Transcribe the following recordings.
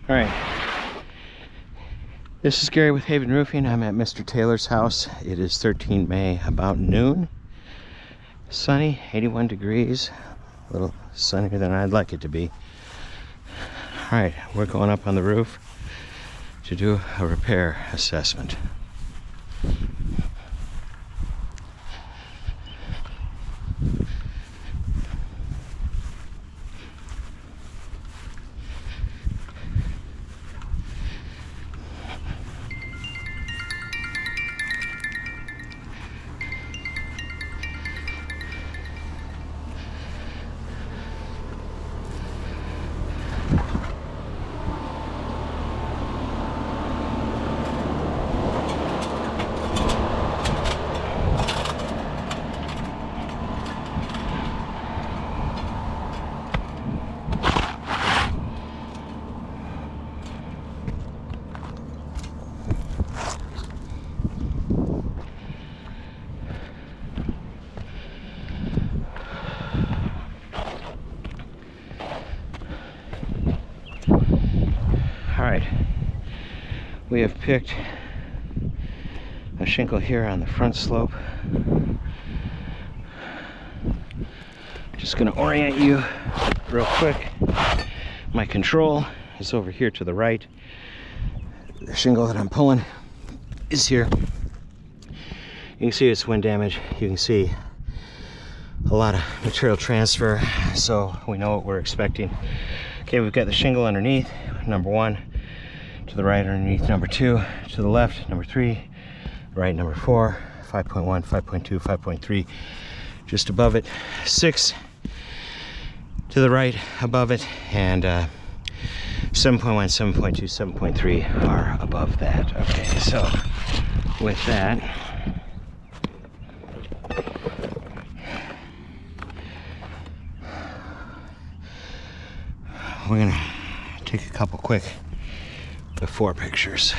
All right. This is Gary with Haven Roofing. I'm at Mr. Taylor's house. It is 13 May, about noon. Sunny, 81 degrees. A little sunnier than I'd like it to be. All right, we're going up on the roof to do a repair assessment. Alright, we have picked a shingle here on the front slope. Just going to orient you real quick. My control is over here to the right. The shingle that I'm pulling is here. You can see it's wind damage. You can see a lot of material transfer, so we know what we're expecting. Okay, we've got the shingle underneath, number 1, to the right underneath number 2, to the left number 3, right number 4, 5.1, 5.2, 5.3, just above it, 6 to the right above it, and 7.1, 7.2, 7.3 are above that. Okay, so with that, we're gonna take a couple quick before pictures.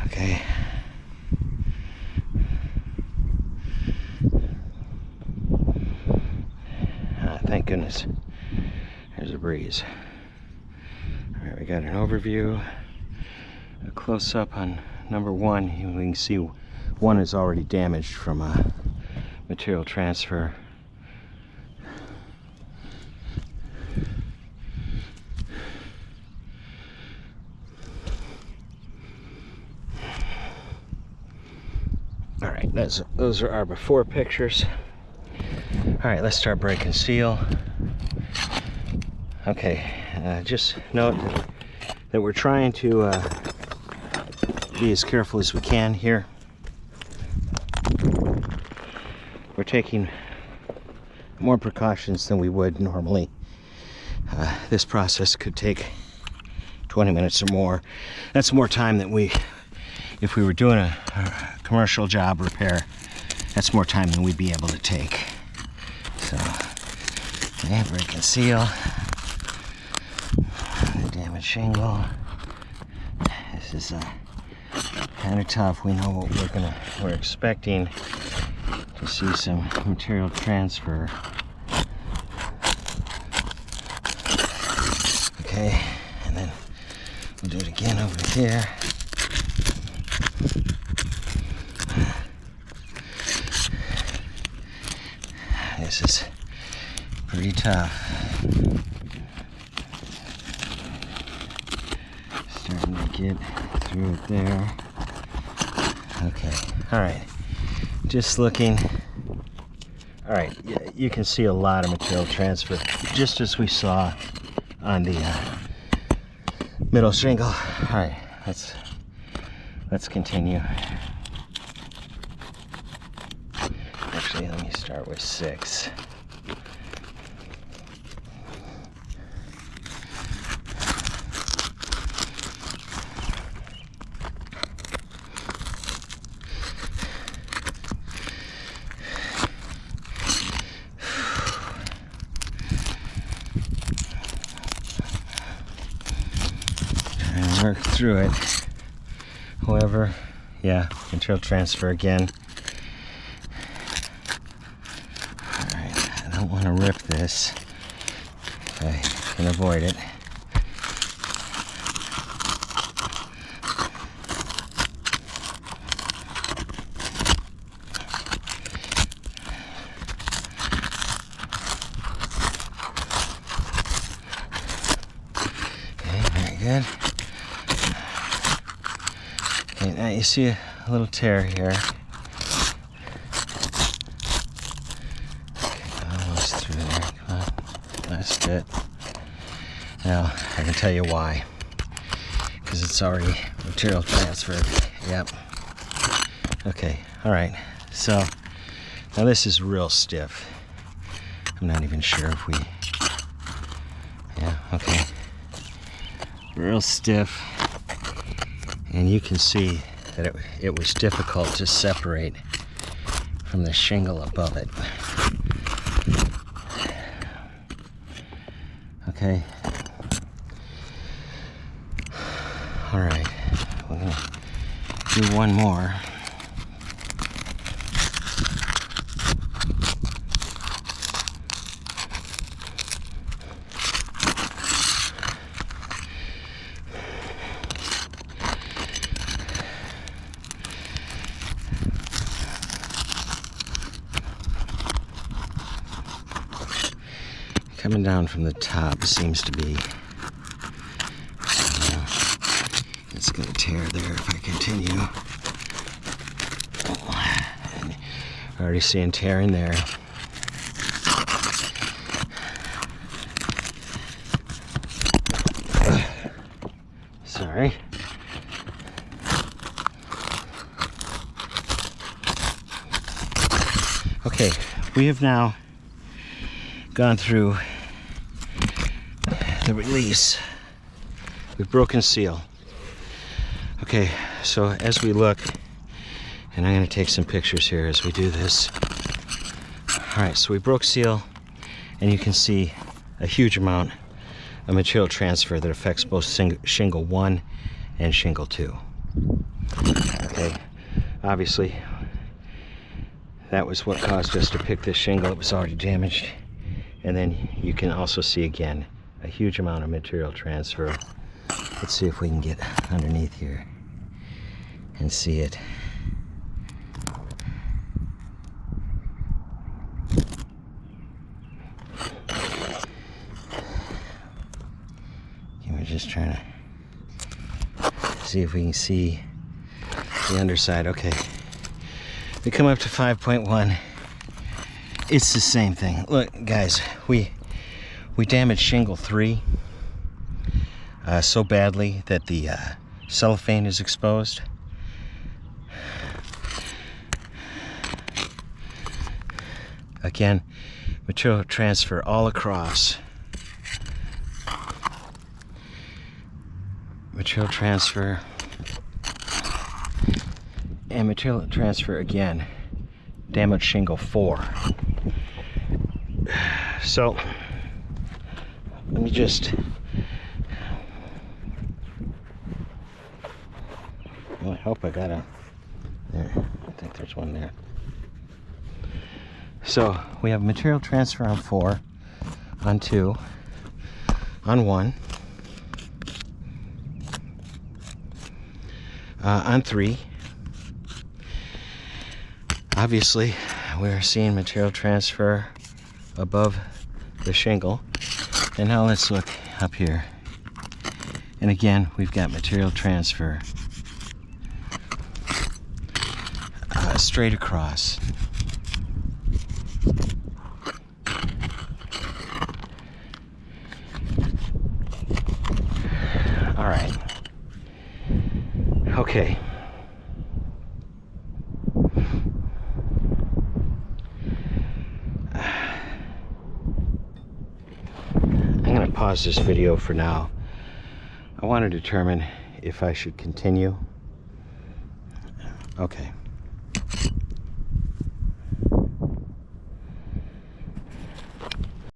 Okay. Thank goodness there's a breeze. All right, we got an overview, a close-up on number 1. We can see 1 is already damaged from a material transfer. All right, those are our before pictures. All right, let's start breaking seal. Okay, just note that we're trying to be as careful as we can here. We're taking more precautions than we would normally. This process could take 20 minutes or more. That's more time than if we were doing a commercial job repair, that's more time than we'd be able to take. So, okay, break and seal. The damaged shingle. This is kind of tough. We know what we're expecting to see some material transfer. Okay, and then we'll do it again over here. This is pretty tough. Starting to get through it there. Okay, all right. Just looking. All right, you can see a lot of material transfer, just as we saw on the middle shingle. All right, let's continue. Actually, let me start with 6. Trying to work through it. However, yeah, material transfer again. Alright, I don't want to rip this if I can avoid it. good. Okay, now you see a little tear here. Okay, almost through there. Come on. That's good. Now, I can tell you why. Because it's already material transferred. Yep. Okay, alright. So, now this is real stiff. I'm not even sure if we... Yeah, okay. Real stiff. And you can see that it was difficult to separate from the shingle above it. Okay. Alright. We're going to do one more. Coming down from the top seems to be, it's going to tear there if I continue. Already seeing tearing there. Sorry. Okay, we have now gone through the release. We've broken seal. Okay, so as we look, and I'm going to take some pictures here as we do this. Alright, so we broke seal, and you can see a huge amount of material transfer that affects both shingle 1 and shingle 2. Okay, obviously that was what caused us to pick this shingle. It was already damaged. And then you can also see again a huge amount of material transfer. Let's see if we can get underneath here and see it. Okay, we're just trying to see if we can see the underside. Okay, we come up to 5.1. It's the same thing. Look, guys, we damaged shingle 3 so badly that the cellophane is exposed. Again, material transfer all across. Material transfer and material transfer again. Damaged shingle 4. So let me just, well, I hope I got a, there, I think there's one there. So we have material transfer on 4, on 2, on 1, on 3. Obviously we're seeing material transfer above the shingle. And now let's look up here. And again, we've got material transfer straight across. All right. Okay. Pause this video for now. I want to determine if I should continue. Okay.